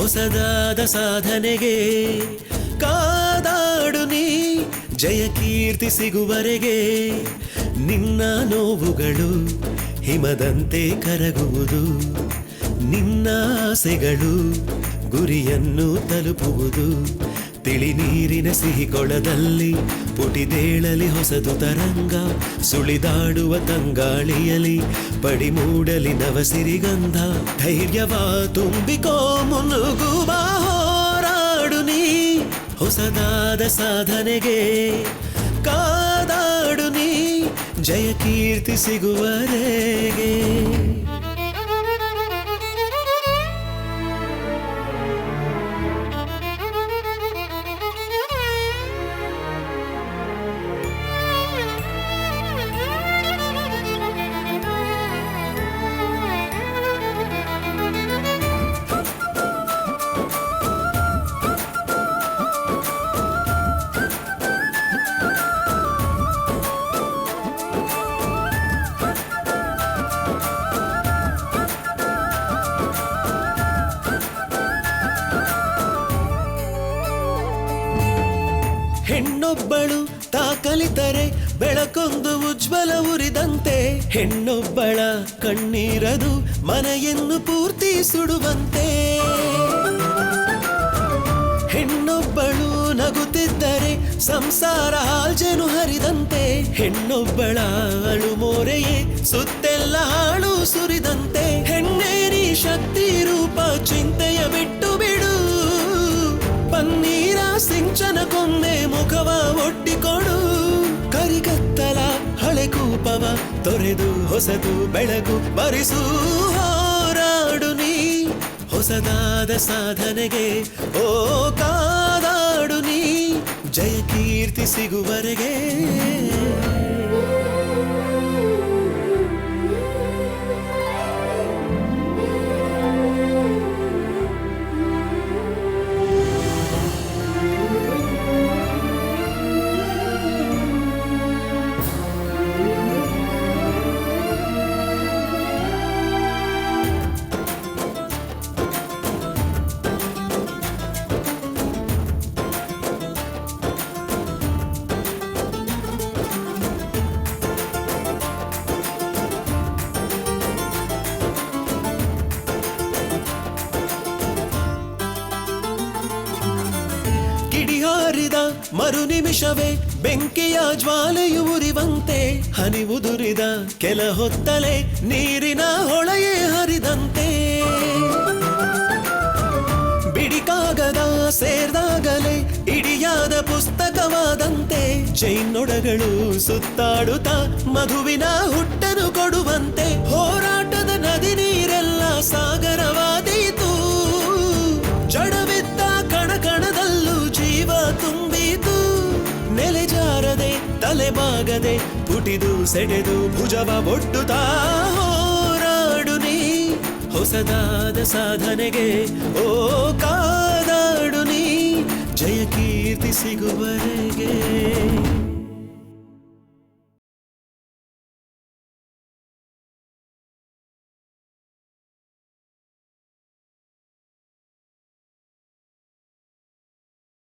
ಹೊಸದಾದ ಸಾಧನೆಗೆ ಕಾದಾಡು ನೀ ಜಯ ಕೀರ್ತಿ ಸಿಗುವರೆಗೆ ನಿನ್ನ ನೋವುಗಳು ಹಿಮದಂತೆ ಕರಗುವುದು ನಿನ್ನ ಆಸೆಗಳು ಗುರಿಯನ್ನು ತಲುಪುವುದು ತಿಳಿ ನೀರಿನ ಸಿಹಿ ಕೊಳದಲ್ಲಿ ಪುಟಿದೇಳಲಿ ಹೊಸದು ತರಂಗ ಸುಳಿದಾಡುವ ತಂಗಾಳಿಯಲಿ ಪಡಿ ಮೂಡಲಿ ನವಸಿರಿಗಂಧ ಧೈರ್ಯವ ತುಂಬಿಕೋ ಮುನ್ನುಗ್ಗುವ ಹೋರಾಡು ನೀ ಹೊಸದಾದ ಸಾಧನೆಗೆ ಕಾದಾಡು ನೀ ಜಯ ಕೀರ್ತಿ ಸಿಗುವರೆಗೆ ಹೆಣ್ಣೊಬ್ಬಳು ತಾ ಕಲಿತರೆ ಬೆಳಕೊಂದು ಉಜ್ವಲ ಉರಿದಂತೆ ಹೆಣ್ಣೊಬ್ಬಳ ಕಣ್ಣೀರದು ಮನೆಯನ್ನು ಪೂರ್ತಿ ಸುಡುವಂತೆ ಹೆಣ್ಣೊಬ್ಬಳು ನಗುತ್ತಿದ್ದರೆ ಸಂಸಾರ ಹಾಲ್ಜೆನು ಹರಿದಂತೆ ಹೆಣ್ಣೊಬ್ಬಳ ಅಳು ಮೋರೆಯೇ ಸುತ್ತೆಲ್ಲ ಹಾಳು ಸುರಿದಂತೆ ಹೆಣ್ಣೇರಿ ಶಕ್ತಿ ರೂಪ ಚಿಂತೆಯ ಬಿಟ್ಟು ಬಿಡು ಪನ್ನೀರ ಸಿಂಚನ ಕೊನ್ನೆ ಮುಖವ ಒಡ್ಡಿಕೊಡು ಕರಿಗತ್ತಲ ಹಳೆ ಕೂಪವ ತೊರೆದು ಹೊಸದು ಬೆಳಕು ಬರಿಸು ಹೋರಾಡು ನೀ ಹೊಸದಾದ ಸಾಧನೆಗೆ ಓ ಕಾದಾಡು ನೀ ಜಯ ಕೀರ್ತಿ ಸಿಗುವರೆಗೆ ಕಿಡಿಹಾರಿದ ಮರು ನಿಮಿಷವೇ ಬೆಂಕಿಯ ಜ್ವಾಲೆಯು ಉರಿವಂತೆ ಹನಿ ಉದುರಿದ ಕೆಲ ಹೊತ್ತಲೆ ನೀರಿನ ಹೊಳೆಯೇ ಹರಿದಂತೆ ಬಿಡಿಕಾಗದ ಸೇರ್ದಾಗಲೇ ಇಡಿಯಾದ ಪುಸ್ತಕವಾದಂತೆ ಚೈನೊಡಗಳು ಸುತ್ತಾಡುತ್ತಾ ಮಧುವಿನ ಹುಟ್ಟನು ಕೊಡುವಂತೆ ಹೋರಾಟದ ನದಿ ನೀರೆಲ್ಲ ಸಾಗರವಾದೀತು ಜಡವಿದ್ದ ಕಣ ಕಣದಲ್ಲೂ ಜೀವ ತುಂಬಿತು ನೆಲೆ ಜಾರದೆ ತಲೆಬಾಗದೆ ಪುಟಿದು ಸೆಡೆದು ಭುಜವ ಒಡ್ಡುತ್ತಾ ಹೋರಾಡು ನೀ ಹೊಸದಾದ ಸಾಧನೆಗೆ ಓ ಕಾದಾಡು ನೀ ಜಯ ಕೀರ್ತಿ ಸಿಗುವರೆಗೆ